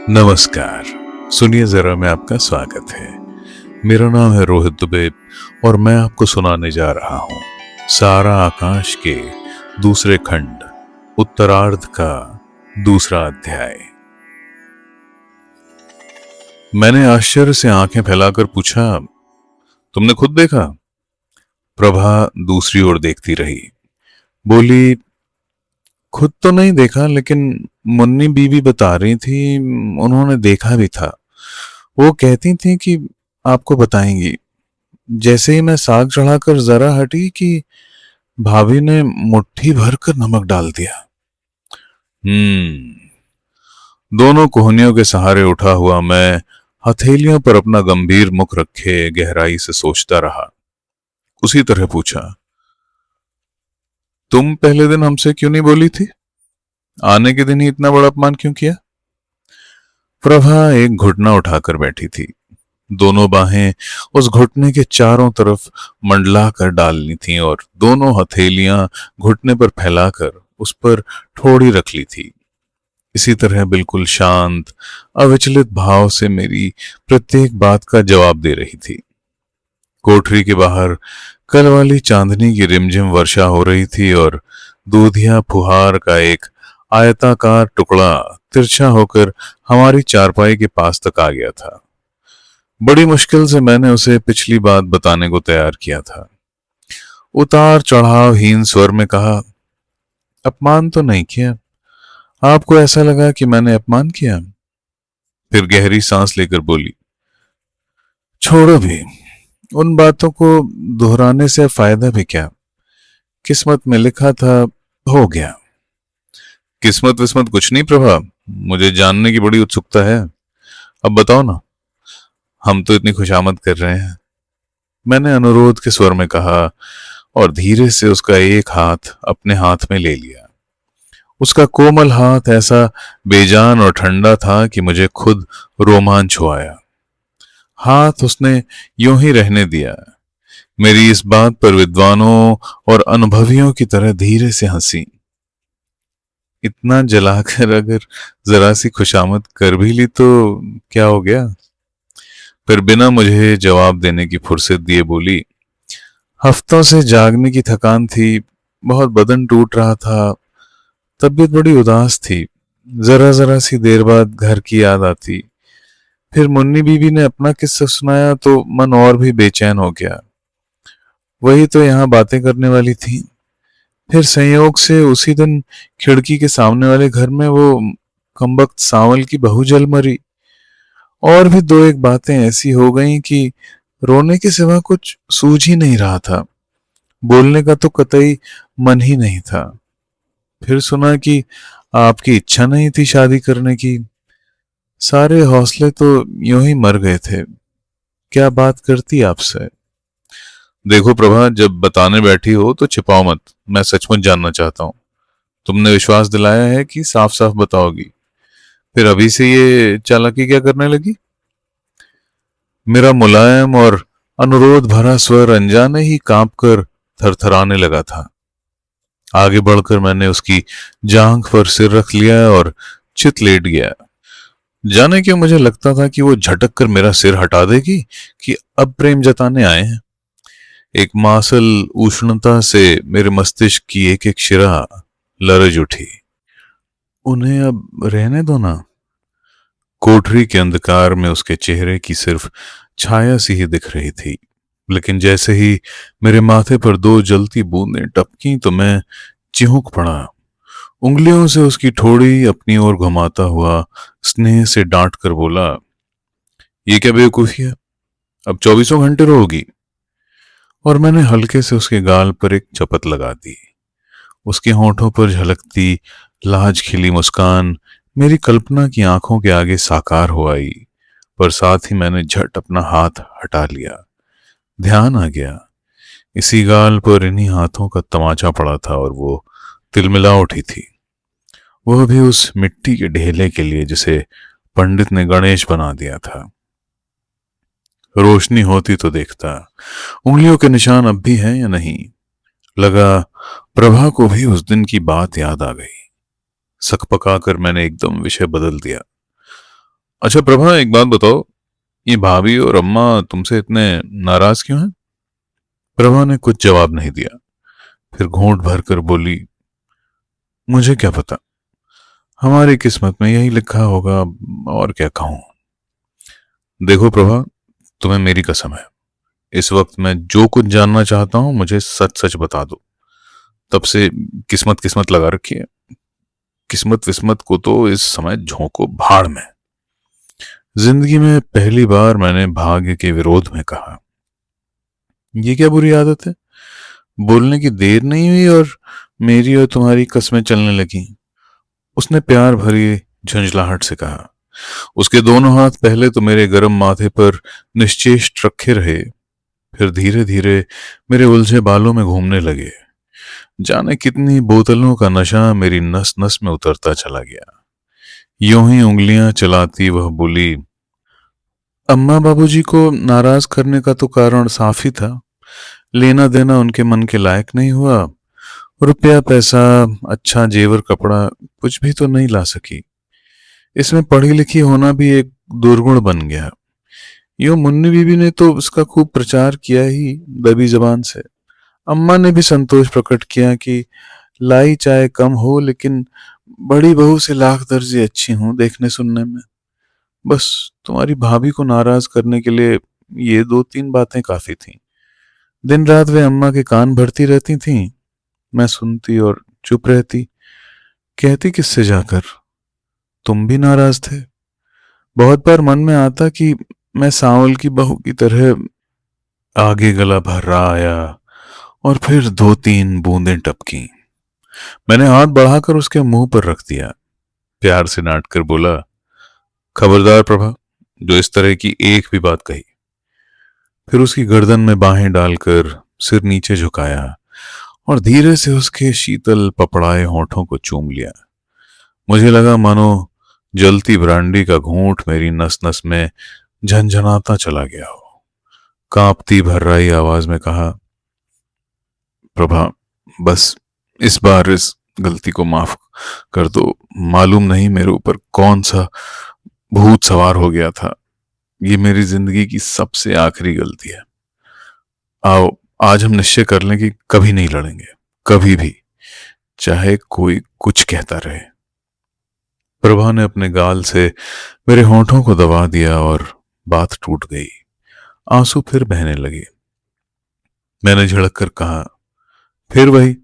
नमस्कार। सुनिए जरा, मैं आपका स्वागत है। मेरा नाम है रोहित दुबे और मैं आपको सुनाने जा रहा हूं सारा आकाश के दूसरे खंड, उत्तरार्ध का दूसरा अध्याय। मैंने आश्चर्य से आंखें फैलाकर पूछा, तुमने खुद देखा? प्रभा दूसरी ओर देखती रही। बोली, खुद तो नहीं देखा, लेकिन मुन्नी बीवी बता रही थी, उन्होंने देखा भी था। वो कहती थी कि आपको बताएंगी। जैसे ही मैं साग चढ़ाकर जरा हटी कि भाभी ने मुट्ठी भर कर नमक डाल दिया। दोनों कोहनियों के सहारे उठा हुआ मैं हथेलियों पर अपना गंभीर मुख रखे गहराई से सोचता रहा। उसी तरह पूछा, तुम पहले दिन हमसे क्यों नहीं बोली थी? आने के दिन ही इतना बड़ा अपमान क्यों किया? प्रभा एक घुटना उठाकर बैठी थी। दोनों बाहें उस घुटने के चारों तरफ मंडला कर डालनी थीं और दोनों हथेलियां घुटने पर फैलाकर उस पर ठोड़ी रख ली थी। इसी तरह बिल्कुल शांत, अविचलित भाव से मेरी प्रत्येक बात का जवाब दे रही थी। कोठरी के बाहर कल वाली चांदनी की रिमझिम वर्षा हो रही थी और दूधिया फुहार का एक आयताकार टुकड़ा तिरछा होकर हमारी चारपाई के पास तक आ गया था। बड़ी मुश्किल से मैंने उसे पिछली बात बताने को तैयार किया था। उतार चढ़ावहीन स्वर में कहा, अपमान तो नहीं किया। आपको ऐसा लगा कि मैंने अपमान किया? फिर गहरी सांस लेकर बोली, छोड़ो भी, उन बातों को दोहराने से फायदा भी क्या? किस्मत में लिखा था, हो गया। किस्मत विस्मत कुछ नहीं प्रभा, मुझे जानने की बड़ी उत्सुकता है। अब बताओ ना, हम तो इतनी खुशामद कर रहे हैं। मैंने अनुरोध के स्वर में कहा और धीरे से उसका एक हाथ अपने हाथ में ले लिया। उसका कोमल हाथ ऐसा बेजान और ठंडा था कि मुझे खुद रोमांच हो आया। हाथ उसने यूं ही रहने दिया। मेरी इस बात पर विद्वानों और अनुभवियों की तरह धीरे से हंसी। इतना जलाकर अगर जरा सी खुशामद कर भी ली तो क्या हो गया? फिर बिना मुझे जवाब देने की फुर्सत दिए बोली, हफ्तों से जागने की थकान थी, बहुत बदन टूट रहा था, तबीयत बड़ी उदास थी। जरा जरा सी देर बाद घर की याद आती। फिर मुन्नी बीवी ने अपना किस्सा सुनाया तो मन और भी बेचैन हो गया। वही तो यहाँ बातें करने वाली थी। फिर संयोग से उसी दिन खिड़की के सामने वाले घर में वो कमबख्त सांवल की बहू जल मरी। और भी दो एक बातें ऐसी हो गईं कि रोने के सिवा कुछ सूझ ही नहीं रहा था। बोलने का तो कतई मन ही नहीं था। फिर सुना कि आपकी इच्छा नहीं थी शादी करने की। सारे हौसले तो यूं ही मर गए थे। क्या बात करती आपसे? देखो प्रभा, जब बताने बैठी हो तो छिपाओ मत, मैं सचमुच जानना चाहता हूँ। तुमने विश्वास दिलाया है कि साफ साफ बताओगी, फिर अभी से ये चालाकी क्या करने लगी? मेरा मुलायम और अनुरोध भरा स्वर अनजाने ही कांप कर थरथराने लगा था। आगे बढ़कर मैंने उसकी जांघ पर सिर रख लिया और चित लेट गया। जाने क्यों मुझे लगता था कि वो झटक कर मेरा सिर हटा देगी कि अब प्रेम जताने आए हैं। एक मासल उष्णता से मेरे मस्तिष्क की एक एक शिरा लरज उठी। उन्हें अब रहने दो ना। कोठरी के अंधकार में उसके चेहरे की सिर्फ छाया सी ही दिख रही थी, लेकिन जैसे ही मेरे माथे पर दो जलती बूंदें टपकी तो मैं चिहुक पड़ा। उंगलियों से उसकी ठोड़ी अपनी ओर घुमाता हुआ स्नेह से डांट कर बोला, ये क्या बेवकूफी है? अब 24 घंटे रहोगी? और मैंने हल्के से उसके गाल पर एक चपत लगा दी। उसके होठों पर झलकती लाज खिली मुस्कान मेरी कल्पना की आंखों के आगे साकार हो आई, पर साथ ही मैंने झट अपना हाथ हटा लिया। ध्यान आ गया, इसी गाल पर इन्हीं हाथों का तमाचा पड़ा था और वो तिलमिला उठी थी। वह भी उस मिट्टी के ढेले के लिए जिसे पंडित ने गणेश बना दिया था। रोशनी होती तो देखता, उंगलियों के निशान अब भी हैं या नहीं। लगा प्रभा को भी उस दिन की बात याद आ गई। सकपका कर मैंने एकदम विषय बदल दिया। अच्छा प्रभा, एक बात बताओ, ये भाभी और अम्मा तुमसे इतने नाराज क्यों हैं? प्रभा ने कुछ जवाब नहीं दिया। फिर घूंट भरकर बोली, मुझे क्या पता, हमारी किस्मत में यही लिखा होगा, और क्या कहूं। देखो प्रभा, तुम्हें मेरी कसम है, इस वक्त मैं जो कुछ जानना चाहता हूं मुझे सच सच बता दो। तब से किस्मत किस्मत लगा रखी है। किस्मत विस्मत को तो इस समय झोंको भाड़ में। जिंदगी में पहली बार मैंने भाग्य के विरोध में कहा। ये क्या बुरी आदत है? बोलने की देर नहीं हुई और मेरी और तुम्हारी कस्में चलने लगी। उसने प्यार भरी झंझलाहट से कहा। उसके दोनों हाथ पहले तो मेरे गर्म माथे पर निश्चेष्ट रखे रहे, फिर धीरे धीरे मेरे उलझे बालों में घूमने लगे। जाने कितनी बोतलों का नशा मेरी नस नस में उतरता चला गया। यूं ही उंगलियां चलाती वह बोली, अम्मा बाबूजी को नाराज करने का तो कारण साफ ही था। लेना देना उनके मन के लायक नहीं हुआ। रुपया पैसा, अच्छा जेवर कपड़ा कुछ भी तो नहीं ला सकी। इसमें पढ़ी लिखी होना भी एक दुर्गुण बन गया। यूं मुन्नी बीबी ने तो उसका खूब प्रचार किया ही दबी जबान से। अम्मा ने भी संतोष प्रकट किया कि लाई चाहे कम हो लेकिन बड़ी बहू से लाख दर्जे अच्छी हूं देखने सुनने में। बस तुम्हारी भाभी को नाराज करने के लिए ये दो तीन बातें काफी थीं। दिन रात वे अम्मा के कान भरती रहती थीं। मैं सुनती और चुप रहती। कहती किससे जाकर, तुम भी नाराज थे। बहुत बार मन में आता कि मैं सांवल की बहू की तरह आगे गला भर रहा आया और फिर दो तीन बूंदें टपकी। मैंने हाथ बढ़ाकर उसके मुंह पर रख दिया। प्यार से डांट कर बोला, खबरदार प्रभा, जो इस तरह की एक भी बात कही। फिर उसकी गर्दन में बाहें डालकर सिर नीचे झुकाया और धीरे से उसके शीतल पपड़ाए होठों को चूम लिया। मुझे लगा मानो जलती ब्रांडी का घूंट मेरी नस नस में झंझनाता चला गया हो। कांपती भर्राई आवाज में कहा, प्रभा, बस इस बार इस गलती को माफ कर दो। मालूम नहीं मेरे ऊपर कौन सा भूत सवार हो गया था। ये मेरी जिंदगी की सबसे आखिरी गलती है। आओ, आज हम निश्चय कर लें कि कभी नहीं लड़ेंगे, कभी भी, चाहे कोई कुछ कहता रहे। प्रभा ने अपने गाल से मेरे होठों को दबा दिया और बात टूट गई। आंसू फिर बहने लगे। मैंने झड़क कर कहा, फिर वही,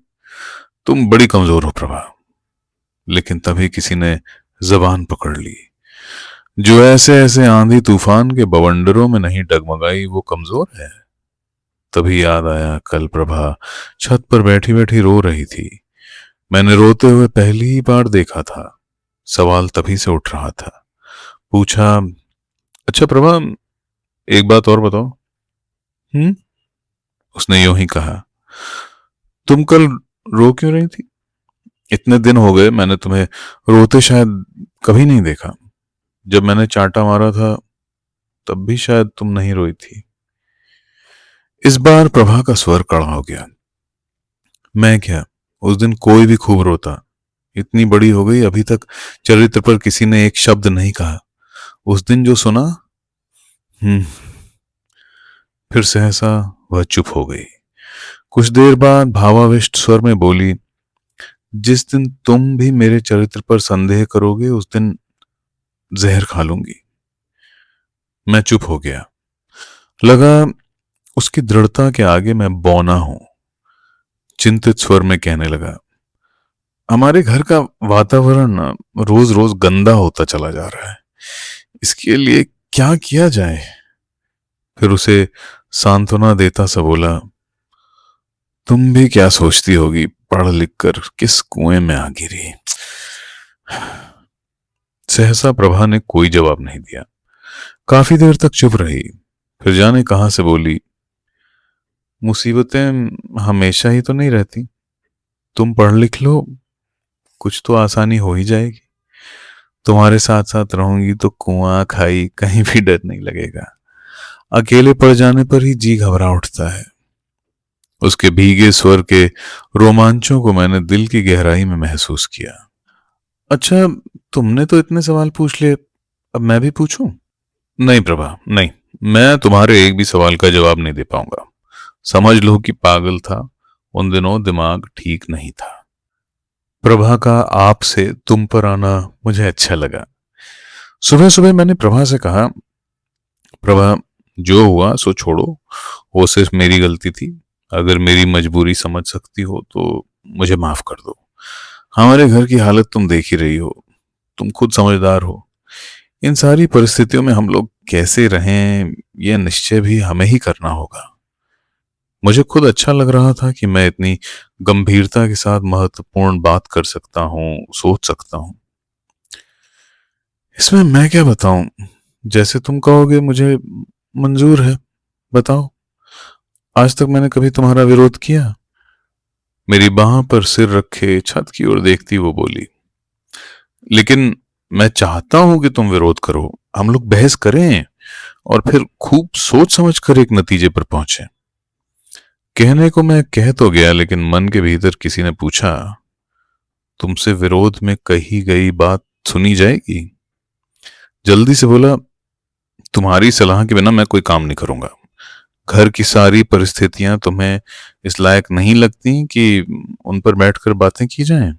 तुम बड़ी कमजोर हो प्रभा। लेकिन तभी किसी ने जबान पकड़ ली। जो ऐसे ऐसे आंधी तूफान के बवंडरों में नहीं डगमगाई वो कमजोर है। तभी याद आया, कल प्रभा छत पर बैठी बैठी रो रही थी। मैंने रोते हुए पहली ही बार देखा था। सवाल तभी से उठ रहा था। पूछा, अच्छा प्रभा, एक बात और बताओ। हम्म? उसने यूं ही कहा, तुम कल रो क्यों रही थी? इतने दिन हो गए मैंने तुम्हें रोते शायद कभी नहीं देखा। जब मैंने चांटा मारा था तब भी शायद तुम नहीं रोई थी। इस बार प्रभा का स्वर कड़ा हो गया। मैं क्या, उस दिन कोई भी खूब रोता। इतनी बड़ी हो गई अभी तक चरित्र पर किसी ने एक शब्द नहीं कहा। उस दिन जो सुना। हम्म। फिर सहसा वह चुप हो गई। कुछ देर बाद भावाविष्ट स्वर में बोली, जिस दिन तुम भी मेरे चरित्र पर संदेह करोगे उस दिन जहर खा लूंगी। मैं चुप हो गया। लगा उसकी दृढ़ता के आगे मैं बौना हूं। चिंतित स्वर में कहने लगा, हमारे घर का वातावरण रोज रोज गंदा होता चला जा रहा है। इसके लिए क्या किया जाए? फिर उसे सांत्वना देता सा बोला, तुम भी क्या सोचती होगी, पढ़ लिख कर किस कुएं में आ गिरी। सहसा प्रभा ने कोई जवाब नहीं दिया। काफी देर तक चुप रही। फिर जाने कहां से बोली, मुसीबतें हमेशा ही तो नहीं रहती। तुम पढ़ लिख लो, कुछ तो आसानी हो ही जाएगी। तुम्हारे साथ साथ रहूंगी तो कुआं खाई कहीं भी डर नहीं लगेगा। अकेले पड़ जाने पर ही जी घबरा उठता है। उसके भीगे स्वर के रोमांचों को मैंने दिल की गहराई में महसूस किया। अच्छा, तुमने तो इतने सवाल पूछ लिए, अब मैं भी पूछूं? नहीं प्रभा, नहीं। मैं तुम्हारे एक भी सवाल का जवाब नहीं दे पाऊंगा। समझ लो कि पागल था। उन दिनों दिमाग ठीक नहीं था। प्रभा का आप से तुम पर आना मुझे अच्छा लगा। सुबह सुबह मैंने प्रभा से कहा, प्रभा, जो हुआ सो छोड़ो। वो सिर्फ मेरी गलती थी। अगर मेरी मजबूरी समझ सकती हो तो मुझे माफ कर दो। हमारे घर की हालत तुम देख ही रही हो। तुम खुद समझदार हो। इन सारी परिस्थितियों में हम लोग कैसे रहें, यह निश्चय भी हमें ही करना होगा। मुझे खुद अच्छा लग रहा था कि मैं इतनी गंभीरता के साथ महत्वपूर्ण बात कर सकता हूँ, सोच सकता हूँ। इसमें मैं क्या बताऊं? जैसे तुम कहोगे मुझे मंजूर है। बताओ, आज तक मैंने कभी तुम्हारा विरोध किया? मेरी बाह पर सिर रखे छत की ओर देखती वो बोली, लेकिन मैं चाहता हूं कि तुम विरोध करो। हम लोग बहस करें और फिर खूब सोच समझ कर एक नतीजे पर पहुंचे। कहने को मैं कह तो गया, लेकिन मन के भीतर किसी ने पूछा, तुमसे विरोध में कही गई बात सुनी जाएगी? जल्दी से बोला, तुम्हारी सलाह के बिना मैं कोई काम नहीं करूंगा। घर की सारी परिस्थितियां तुम्हें इस लायक नहीं लगती कि उन पर बैठकर बातें की जाएं?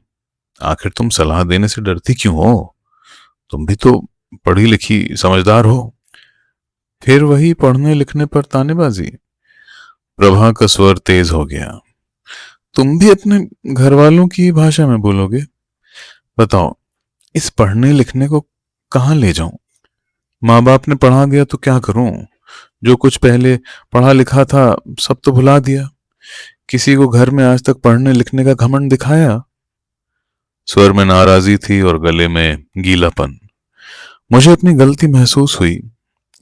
आखिर तुम सलाह देने से डरती क्यों हो? तुम भी तो पढ़ी लिखी समझदार हो। फिर वही पढ़ने लिखने पर तानेबाजी। प्रभा का स्वर तेज हो गया। तुम भी अपने घर वालों की भाषा में बोलोगे? बताओ, इस पढ़ने लिखने को कहाँ ले जाऊं? माँ बाप ने पढ़ा दिया तो क्या करूं? जो कुछ पहले पढ़ा लिखा था सब तो भुला दिया। किसी को घर में आज तक पढ़ने लिखने का घमंड दिखाया? स्वर में नाराजी थी और गले में गीलापन। मुझे अपनी गलती महसूस हुई।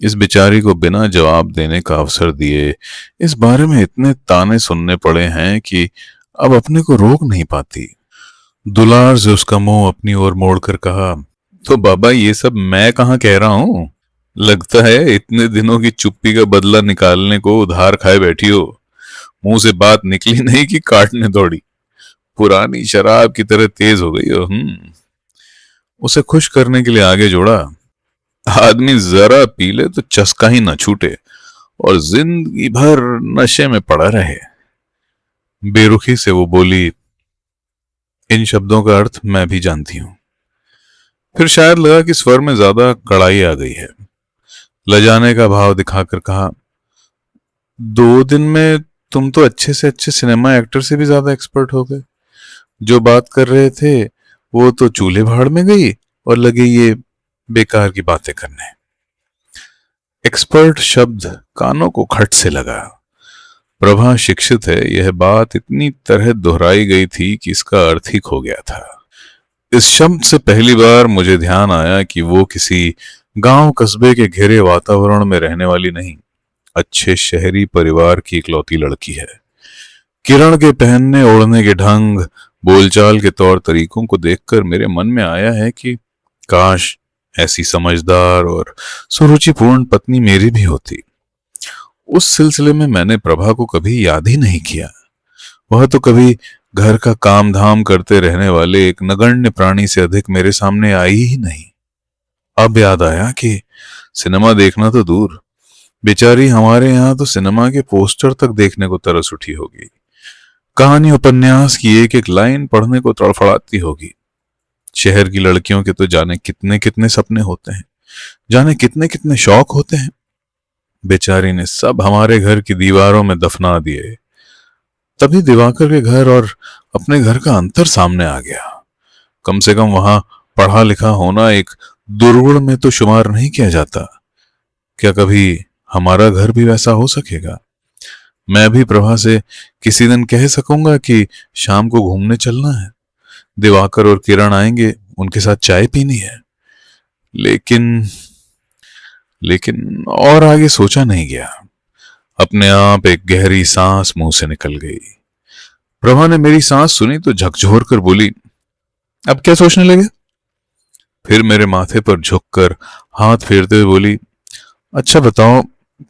इस बेचारी को बिना जवाब देने का अवसर दिए इस बारे में इतने ताने सुनने पड़े हैं कि अब अपने को रोक नहीं पाती। दुलार से उसका मुंह अपनी ओर मोड़कर कहा, तो बाबा ये सब मैं कहाँ कह रहा हूं। लगता है इतने दिनों की चुप्पी का बदला निकालने को उधार खाए बैठी हो। मुंह से बात निकली नहीं कि काटने दौड़ी। पुरानी शराब की तरह तेज हो गई हो। उसे खुश करने के लिए आगे जोड़ा, आदमी जरा पी ले तो चस्का ही न छूटे और जिंदगी भर नशे में पड़ा रहे। बेरुखी से वो बोली, इन शब्दों का अर्थ मैं भी जानती हूं। फिर शायद लगा कि स्वर में ज्यादा कड़ाई आ गई है। लजाने का भाव दिखाकर कहा, 2 दिन में तुम तो अच्छे से अच्छे सिनेमा एक्टर से भी ज्यादा एक्सपर्ट हो गए। जो बात कर रहे थे वो तो चूल्हे भाड़ में गई और लगे ये बेकार की बातें करने। एक्सपर्ट शब्द कानों को खट से लगा। प्रभा शिक्षित है, यह बात इतनी तरह दोहराई गई थी कि इसका अर्थ ही खो गया था। इस शब्द से पहली बार मुझे ध्यान आया कि वो किसी गांव कस्बे के घिरे वातावरण में रहने वाली नहीं, अच्छे शहरी परिवार की इकलौती लड़की है। किरण के पहनने ओढ़ने के ढंग, बोलचाल के तौर तरीकों को देखकर मेरे मन में आया है कि काश ऐसी समझदार और सुरुचिपूर्ण पत्नी मेरी भी होती। उस सिलसिले में मैंने प्रभा को कभी याद ही नहीं किया। वह तो कभी घर का काम धाम करते रहने वाले एक नगण्य प्राणी से अधिक मेरे सामने आई ही नहीं। अब याद आया कि सिनेमा देखना तो दूर, बेचारी हमारे यहाँ तो सिनेमा के पोस्टर तक देखने को तरस उठी होगी। कहानी उपन्यास की एक एक लाइन पढ़ने को तड़फड़ाती होगी। शहर की लड़कियों के तो जाने कितने कितने सपने होते हैं, जाने कितने कितने शौक होते हैं। बेचारी ने सब हमारे घर की दीवारों में दफना दिए। तभी दिवाकर के घर और अपने घर का अंतर सामने आ गया। कम से कम वहां पढ़ा लिखा होना एक दुर्गुण में तो शुमार नहीं किया जाता। क्या कभी हमारा घर भी वैसा हो सकेगा? मैं भी प्रभा से किसी दिन कह सकूंगा कि शाम को घूमने चलना है, दिवाकर और किरण आएंगे, उनके साथ चाय पीनी है। लेकिन लेकिन और आगे सोचा नहीं गया। अपने आप एक गहरी सांस मुंह से निकल गई। प्रभा ने मेरी सांस सुनी तो झकझोर कर बोली, अब क्या सोचने लगे? फिर मेरे माथे पर झुककर हाथ फेरते हुए बोली, अच्छा बताओ,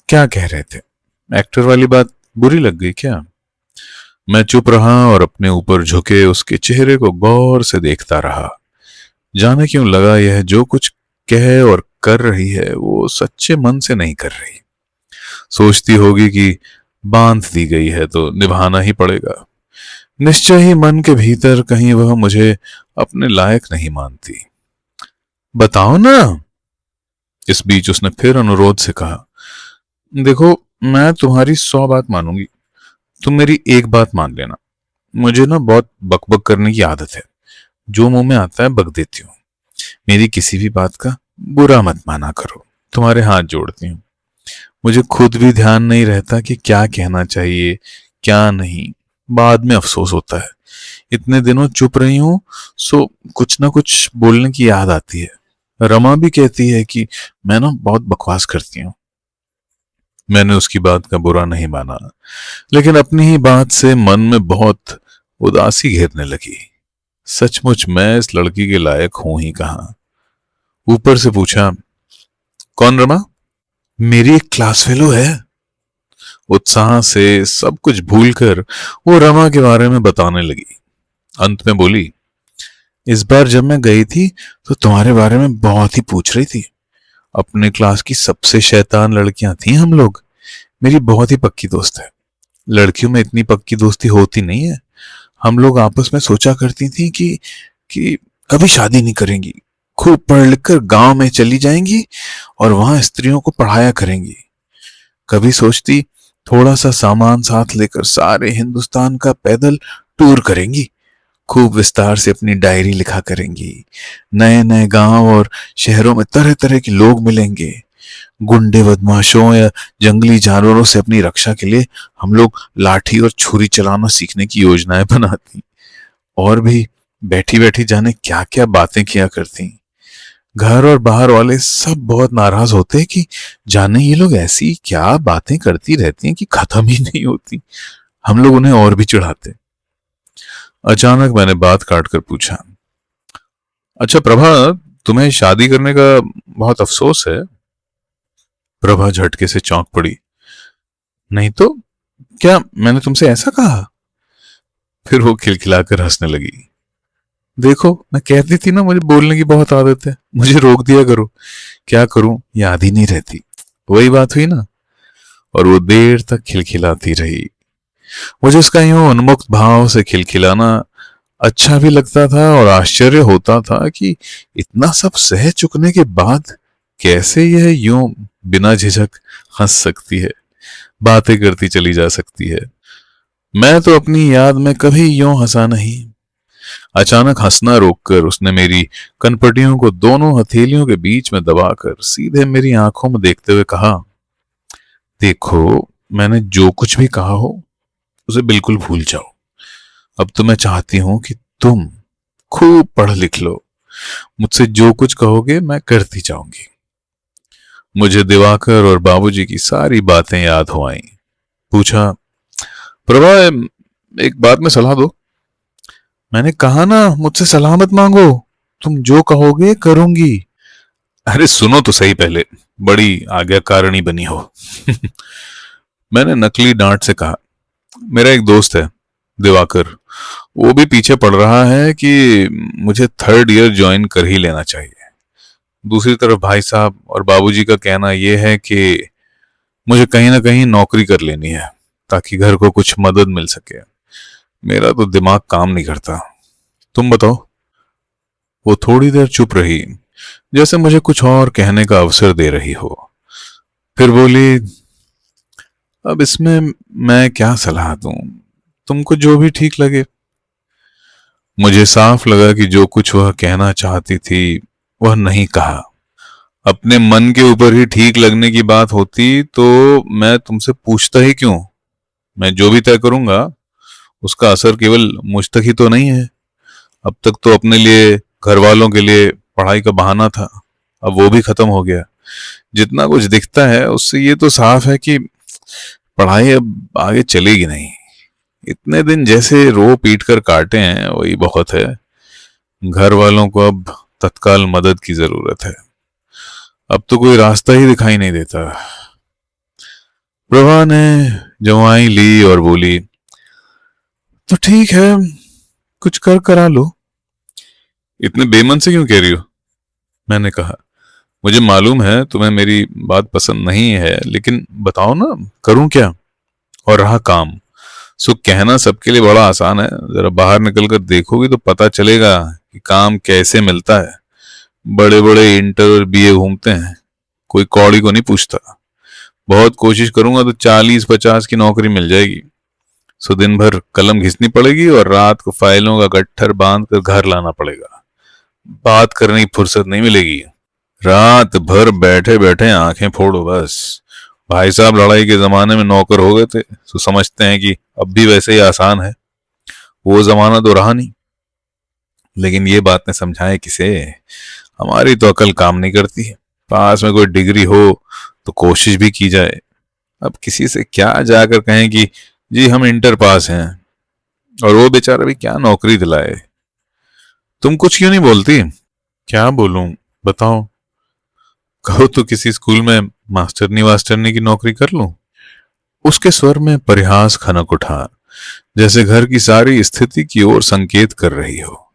क्या कह रहे थे? एक्टर वाली बात बुरी लग गई क्या? मैं चुप रहा और अपने ऊपर झुके उसके चेहरे को गौर से देखता रहा। जाने क्यों लगा यह जो कुछ कह और कर रही है वो सच्चे मन से नहीं कर रही। सोचती होगी कि बांध दी गई है तो निभाना ही पड़ेगा। निश्चय ही मन के भीतर कहीं वह मुझे अपने लायक नहीं मानती। बताओ ना। इस बीच उसने फिर अनुरोध से कहा, देखो मैं तुम्हारी 100 बात मानूंगी, तुम मेरी एक बात मान लेना। मुझे ना बहुत बकबक करने की आदत है, जो मुंह में आता है बक देती हूँ। मेरी किसी भी बात का बुरा मत माना करो, तुम्हारे हाथ जोड़ती हूँ। मुझे खुद भी ध्यान नहीं रहता कि क्या कहना चाहिए क्या नहीं, बाद में अफसोस होता है। इतने दिनों चुप रही हूं, सो कुछ ना कुछ बोलने की याद आती है। रमा भी कहती है कि मैं ना बहुत बकवास करती हूँ। मैंने उसकी बात का बुरा नहीं माना, लेकिन अपनी ही बात से मन में बहुत उदासी घेरने लगी। सचमुच मैं इस लड़की के लायक हूं ही कहां। ऊपर से पूछा, कौन रमा? मेरी एक क्लास फेलो है। उत्साह से सब कुछ भूलकर वो रमा के बारे में बताने लगी। अंत में बोली, इस बार जब मैं गई थी तो तुम्हारे बारे में बहुत ही पूछ रही थी। अपने क्लास की सबसे शैतान लड़कियां थी हम लोग। मेरी बहुत ही पक्की दोस्त है। लड़कियों में इतनी पक्की दोस्ती होती नहीं है। हम लोग आपस में सोचा करती थी कि कभी शादी नहीं करेंगी, खूब पढ़ लिख कर गांव में चली जाएंगी और वहां स्त्रियों को पढ़ाया करेंगी। कभी सोचती थोड़ा सा सामान साथ लेकर सारे हिंदुस्तान का पैदल टूर करेंगी, खूब विस्तार से अपनी डायरी लिखा करेंगी। नए नए गांव और शहरों में तरह तरह के लोग मिलेंगे। गुंडे बदमाशों या जंगली जानवरों से अपनी रक्षा के लिए हम लोग लाठी और छुरी चलाना सीखने की योजनाएं बनाती। और भी बैठी बैठी जाने क्या क्या बातें किया करती। घर और बाहर वाले सब बहुत नाराज होते कि जाने ये लोग ऐसी क्या बातें करती रहती हैं कि खत्म ही नहीं होती। हम लोग उन्हें और भी चिढ़ाते। अचानक मैंने बात काटकर पूछा, अच्छा प्रभा, तुम्हें शादी करने का बहुत अफसोस है? प्रभा झटके से चौंक पड़ी। नहीं तो, क्या मैंने तुमसे ऐसा कहा? फिर वो खिलखिलाकर हंसने लगी। देखो मैं कहती थी ना मुझे बोलने की बहुत आदत है, मुझे रोक दिया करो। क्या करूं, याद ही नहीं रहती। वही बात हुई ना। और वो देर तक खिलखिलाती रही। मुझे उसका यूं उन्मुक्त भाव से खिलखिलाना अच्छा भी लगता था और आश्चर्य होता था कि इतना सब सह चुकने के बाद कैसे यह यूं बिना झिझक हंस सकती है, बातें करती चली जा सकती है। मैं तो अपनी याद में कभी यूं हंसा नहीं। अचानक हंसना रोककर उसने मेरी कनपटियों को दोनों हथेलियों के बीच में दबाकर सीधे मेरी आंखों में देखते हुए कहा, देखो मैंने जो कुछ भी कहा हो उसे बिल्कुल भूल जाओ। अब तो मैं चाहती हूं कि तुम खूब पढ़ लिख लो। मुझसे जो कुछ कहोगे मैं करती जाऊंगी। मुझे दिवाकर और बाबूजी की सारी बातें याद हो आईं। पूछा, प्रभा एक बात में सलाह दो। मैंने कहा ना मुझसे सलाह मत मांगो, तुम जो कहोगे करूंगी। अरे सुनो तो सही पहले, बड़ी आज्ञाकारिणी बनी हो। मैंने नकली डांट से कहा। मेरा एक दोस्त है दिवाकर, वो भी पीछे पड़ रहा है कि मुझे 3rd ईयर ज्वाइन कर ही लेना चाहिए। दूसरी तरफ भाई साहब और बाबूजी का कहना यह है कि मुझे कहीं ना कहीं नौकरी कर लेनी है ताकि घर को कुछ मदद मिल सके। मेरा तो दिमाग काम नहीं करता। तुम बताओ। वो थोड़ी देर चुप रही, जैसे मुझे कुछ और कहने का अवसर दे रही हो। फिर बोली, अब इसमें मैं क्या सलाह दूं, तुमको जो भी ठीक लगे। मुझे साफ लगा कि जो कुछ वह कहना चाहती थी वह नहीं कहा। अपने मन के ऊपर ही ठीक लगने की बात होती तो मैं तुमसे पूछता ही क्यों। मैं जो भी तय करूंगा उसका असर केवल मुझ तक ही तो नहीं है। अब तक तो अपने लिए, घर वालों के लिए पढ़ाई का बहाना था, अब वो भी खत्म हो गया। जितना कुछ दिखता है उससे ये तो साफ है कि पढ़ाई अब आगे चलेगी नहीं। इतने दिन जैसे रो पीट कर काटे हैं वही बहुत है। घर वालों को अब तत्काल मदद की जरूरत है। अब तो कोई रास्ता ही दिखाई नहीं देता। प्रभा ने जवाई ली और बोली, तो ठीक है, कुछ कर करा लो। इतने बेमन से क्यों कह रही हो? मैंने कहा। मुझे मालूम है तुम्हें मेरी बात पसंद नहीं है, लेकिन बताओ ना, करूं क्या? और रहा काम, सो कहना सबके लिए बड़ा आसान है, जरा बाहर निकल कर देखोगे तो पता चलेगा कि काम कैसे मिलता है। बड़े बड़े इंटर और बीए घूमते हैं, कोई कौड़ी को नहीं पूछता। बहुत कोशिश करूंगा तो 40-50 की नौकरी मिल जाएगी। सो दिन भर कलम घिसनी पड़ेगी और रात को फाइलों का गट्ठर बांध कर घर लाना पड़ेगा। बात करने की फुर्सत नहीं मिलेगी। रात भर बैठे बैठे आंखें फोड़ो बस। भाई साहब लड़ाई के जमाने में नौकर हो गए थे, तो समझते हैं कि अब भी वैसे ही आसान है। वो जमाना तो रहा नहीं। लेकिन ये बातें समझाए किसे? हमारी तो अकल काम नहीं करती है। पास में कोई डिग्री हो तो कोशिश भी की जाए। अब किसी से क्या जाकर कहें कि जी हम इंटर पास हैं, और वो बेचारा भी क्या नौकरी दिलाए। तुम कुछ क्यों नहीं बोलती? क्या बोलूं, बताओ। कहो तो किसी स्कूल में मास्टरनी वास्टरनी की नौकरी कर लूं। उसके स्वर में परिहास खनक उठा, जैसे घर की सारी स्थिति की ओर संकेत कर रही हो।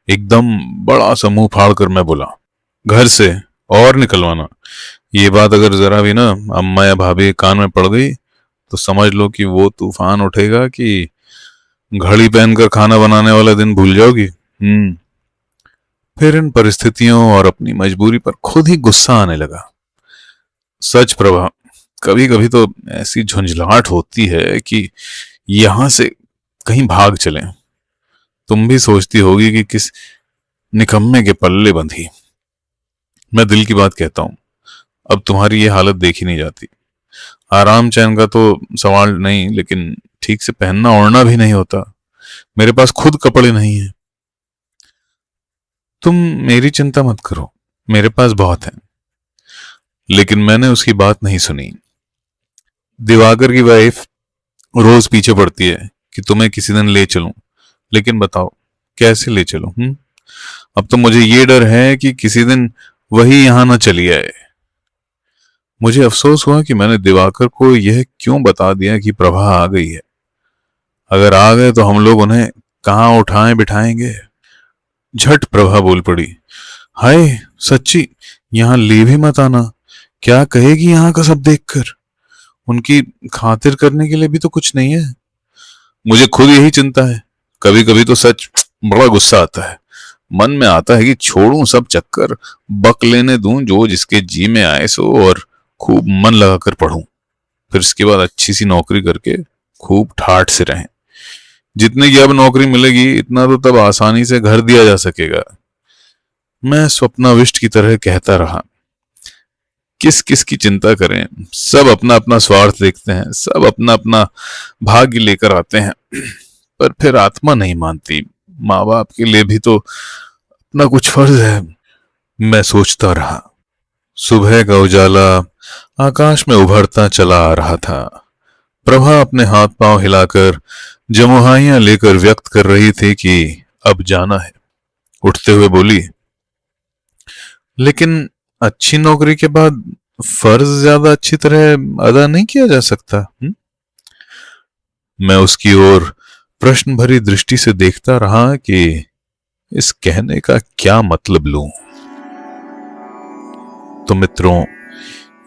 एकदम बड़ा सा मुंह फाड़ कर मैं बोला, घर से और निकलवाना। ये बात अगर जरा भी ना अम्मा या भाभी के कान में पड़ गई तो समझ लो कि वो तूफान उठेगा कि घड़ी पहनकर खाना बनाने वाला दिन भूल जाओगी। फिर इन परिस्थितियों और अपनी मजबूरी पर खुद ही गुस्सा आने लगा। सच प्रभा, कभी कभी तो ऐसी झुंझलाहट होती है कि यहां से कहीं भाग चलें। तुम भी सोचती होगी कि किस निकम्मे के पल्ले बंधी। मैं दिल की बात कहता हूं, अब तुम्हारी ये हालत देखी नहीं जाती। आराम चैन का तो सवाल नहीं, लेकिन ठीक से पहनना ओढ़ना भी नहीं होता। मेरे पास खुद कपड़े नहीं है। तुम मेरी चिंता मत करो, मेरे पास बहुत है। लेकिन मैंने उसकी बात नहीं सुनी। दिवाकर की वाइफ रोज पीछे पड़ती है कि तुम्हें किसी दिन ले चलूं, लेकिन बताओ कैसे ले चलूं? अब तो मुझे ये डर है कि किसी दिन वही यहां ना चली आए। मुझे अफसोस हुआ कि मैंने दिवाकर को यह क्यों बता दिया कि प्रभा आ गई है। अगर आ गए तो हम लोग उन्हें कहां उठाएं बिठाएंगे। झट प्रभा बोल पड़ी, हाय सच्ची, यहां ले भी मत आना। क्या कहेगी यहां का सब देखकर? उनकी खातिर करने के लिए भी तो कुछ नहीं है। मुझे खुद यही चिंता है। कभी कभी तो सच बड़ा गुस्सा आता है। मन में आता है कि छोड़ूं सब चक्कर, बक लेने दूं जो जिसके जी में आए सो, और खूब मन लगाकर पढूं। फिर इसके बाद अच्छी सी नौकरी करके खूब ठाठ से रहें। जितने की अब नौकरी मिलेगी इतना तो तब आसानी से घर दिया जा सकेगा। मैं स्वप्नाविष्ट की तरह कहता रहा, किस किस की चिंता करें, सब अपना अपना स्वार्थ देखते हैं, सब अपना अपना भाग्य लेकर आते हैं। पर फिर आत्मा नहीं मानती। माँ बाप के लिए भी तो अपना कुछ फर्ज है। मैं सोचता रहा। सुबह का उजाला आकाश में उभरता चला आ रहा था। प्रभा अपने हाथ पांव हिलाकर जमुहाइयां लेकर व्यक्त कर रही थी कि अब जाना है। उठते हुए बोली, लेकिन अच्छी नौकरी के बाद फर्ज ज्यादा अच्छी तरह अदा नहीं किया जा सकता? मैं उसकी ओर प्रश्न भरी दृष्टि से देखता रहा कि इस कहने का क्या मतलब लूं। तो मित्रों,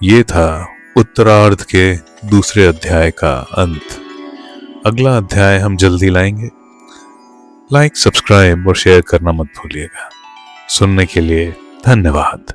ये था उत्तरार्ध के दूसरे अध्याय का अंत। अगला अध्याय हम जल्दी लाएंगे। लाइक, सब्सक्राइब और शेयर करना मत भूलिएगा। सुनने के लिए धन्यवाद।